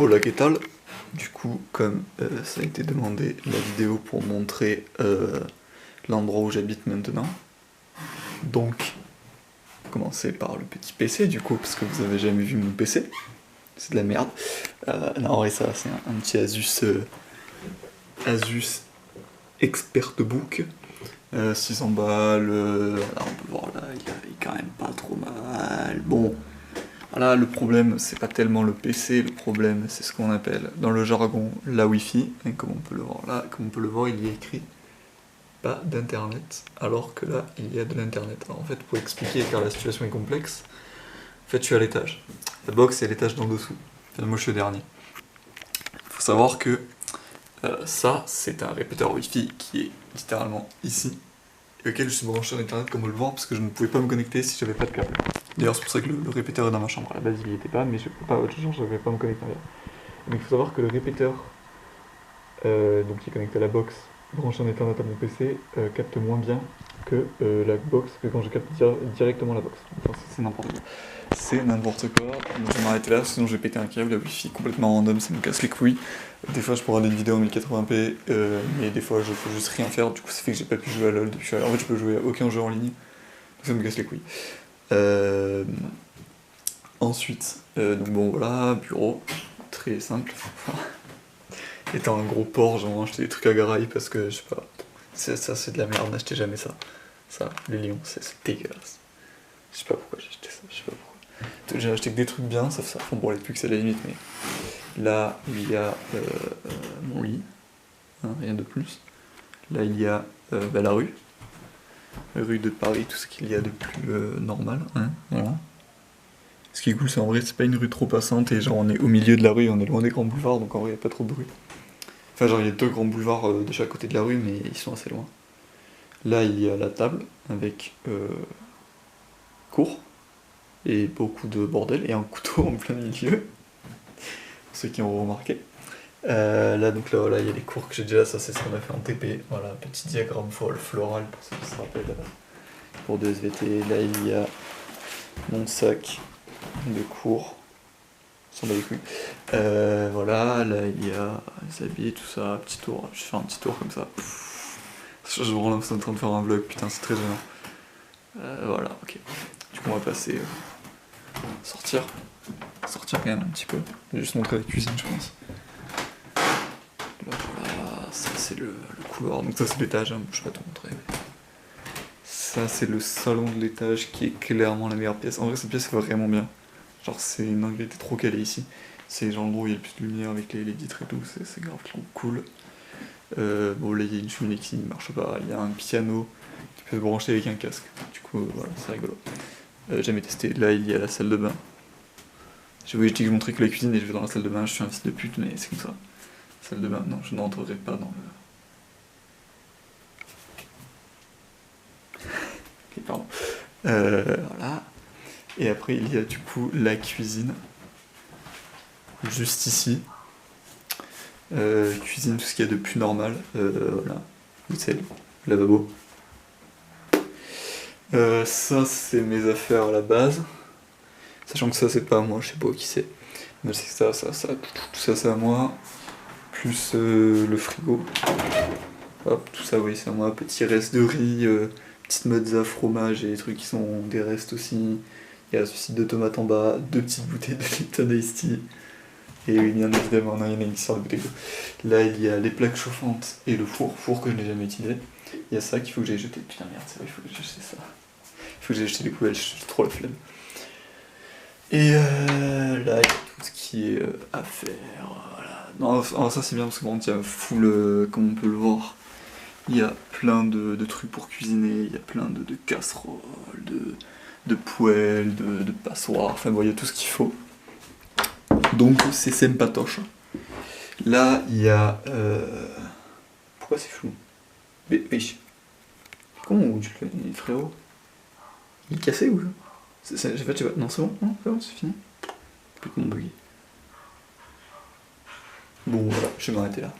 Hola, ¿qué tal? Du coup, comme ça a été demandé, la vidéo pour montrer l'endroit où j'habite maintenant. Donc, commencer par le petit PC du coup, parce que vous avez jamais vu mon PC. C'est de la merde. Non, en vrai, ça, c'est un petit Asus ExpertBook. 600 balles. Voilà, on peut voir là, il est quand même pas trop mal. Bon. Voilà, le problème, c'est pas tellement le PC, le problème, c'est ce qu'on appelle dans le jargon la Wi-Fi. Et comme on peut le voir là, comme on peut le voir, il y a écrit pas d'internet, alors que là, il y a de l'internet. Alors en fait, pour expliquer, car la situation est complexe, en fait, je suis à l'étage. La box est à l'étage d'en dessous. Enfin, moi, je suis au dernier. Il faut savoir que ça, c'est un répéteur Wi-Fi qui est littéralement ici, et auquel je suis branché en internet comme on le voit, parce que je ne pouvais pas me connecter si j'avais pas de câble. D'ailleurs, c'est pour ça que le répéteur est dans ma chambre. À la base, il n'y était pas, mais je peux pas, autre chose, je ne vais pas me connecter ailleurs. Mais il faut savoir que le répéteur, donc qui est connecté à la box, branché en Ethernet à mon PC, capte moins bien que la box, que quand je capte directement la box. Enfin, c'est n'importe quoi. C'est n'importe quoi. Donc, je vais m'arrêter là, sinon je vais péter un câble. La Wi-Fi complètement random, ça me casse les couilles. Des fois, je pourrais des vidéos en 1080p, mais des fois, je peux juste rien faire. Du coup, ça fait que j'ai pas pu jouer à LoL depuis. En fait, je peux jouer à aucun jeu en ligne. Donc, ça me casse les couilles. Ensuite, donc bon voilà, bureau, très simple. Étant un gros porc, j'ai acheté des trucs à Garaï parce que je sais pas, ça c'est de la merde, n'achetez jamais ça. Ça, les lions, c'est dégueulasse. Je sais pas pourquoi j'ai acheté ça, je sais pas pourquoi. J'ai acheté que des trucs bien, ça font bon les pux à la limite, mais là il y a mon lit, hein, rien de plus. Là il y a la rue de Paris, tout ce qu'il y a de plus normal, hein, voilà. Ce qui est cool, c'est en vrai, c'est pas une rue trop passante et genre on est au milieu de la rue, on est loin des grands boulevards, donc en vrai, y a pas trop de bruit. Enfin, genre, il y a deux grands boulevards de chaque côté de la rue, mais ils sont assez loin. Là, il y a la table avec cours et beaucoup de bordel et un couteau en plein milieu, pour ceux qui ont remarqué. Là, donc là, voilà, il y a les cours que j'ai déjà, ça c'est ce qu'on a fait en TP. Voilà, petit diagramme floral pour ceux qui se rappellent pour 2 SVT. Là, il y a mon sac de cours. S'en bat les couilles. Voilà, là il y a les habits, tout ça, petit tour. Je fais un petit tour comme ça. Je me rends l'impression en train de faire un vlog, putain, c'est très gênant. Voilà, ok. Du coup, on va passer. Sortir quand même un petit peu. Je vais juste montrer la cuisine, je pense. Là, voilà, ça c'est le couloir. Donc, ça c'est l'étage, hein. Je vais pas te montrer. Mais... ça c'est le salon de l'étage qui est clairement la meilleure pièce. En vrai, cette pièce est vraiment bien. Genre, c'est une anglais trop calée ici. C'est genre l'endroit où il y a le plus de lumière avec les vitres et tout, c'est grave cool. Bon, là il y a une cheminée qui ne marche pas, il y a un piano qui peut se brancher avec un casque. Du coup, voilà, c'est rigolo. Jamais testé. Là il y a la salle de bain. Oui, je dis que je montrais que la cuisine et je vais dans la salle de bain, je suis un fils de pute, mais c'est comme ça. Salle de bain, non, je n'entrerai pas dans le. Ok, pardon. Voilà. Et après, il y a du coup la cuisine. Juste ici. Cuisine, tout ce qu'il y a de plus normal. Voilà. Vaisselle, lavabo. Ça, c'est mes affaires à la base. Sachant que ça, c'est pas à moi, je sais pas qui c'est. Mais c'est ça, tout ça, c'est à moi. Plus le frigo. Hop, tout ça, oui, c'est à moi. Petit reste de riz, petite mozza, fromage et des trucs qui sont des restes aussi. Il y a ceci de tomates en bas, 2 petites bouteilles de Lipton Ice Tea. Et oui, bien évidemment, non, il y en a une qui sort de bouteille d'eau. Là, il y a les plaques chauffantes et le four que je n'ai jamais utilisé. Il y a ça qu'il faut que j'aille jeter. Putain, merde, c'est vrai, il faut que j'aille jeter ça. Il faut que j'aille jeter les poubelles, j'ai trop la flemme. Et là, il y a tout ce qui est à faire. Voilà. Non, alors ça, c'est bien parce que bon, il y a full, comme on peut le voir, il y a plein de trucs pour cuisiner, il y a plein de casseroles, de poêles, de passoires, enfin, bon, il y a tout ce qu'il faut. Donc c'est sympatoche. Là il y a. Pourquoi c'est flou? Mais comment tu le connais, frérot? Il est cassé ou je sais pas. Non, c'est bon, c'est fini. Complètement bugué. Bon voilà, je vais m'arrêter là.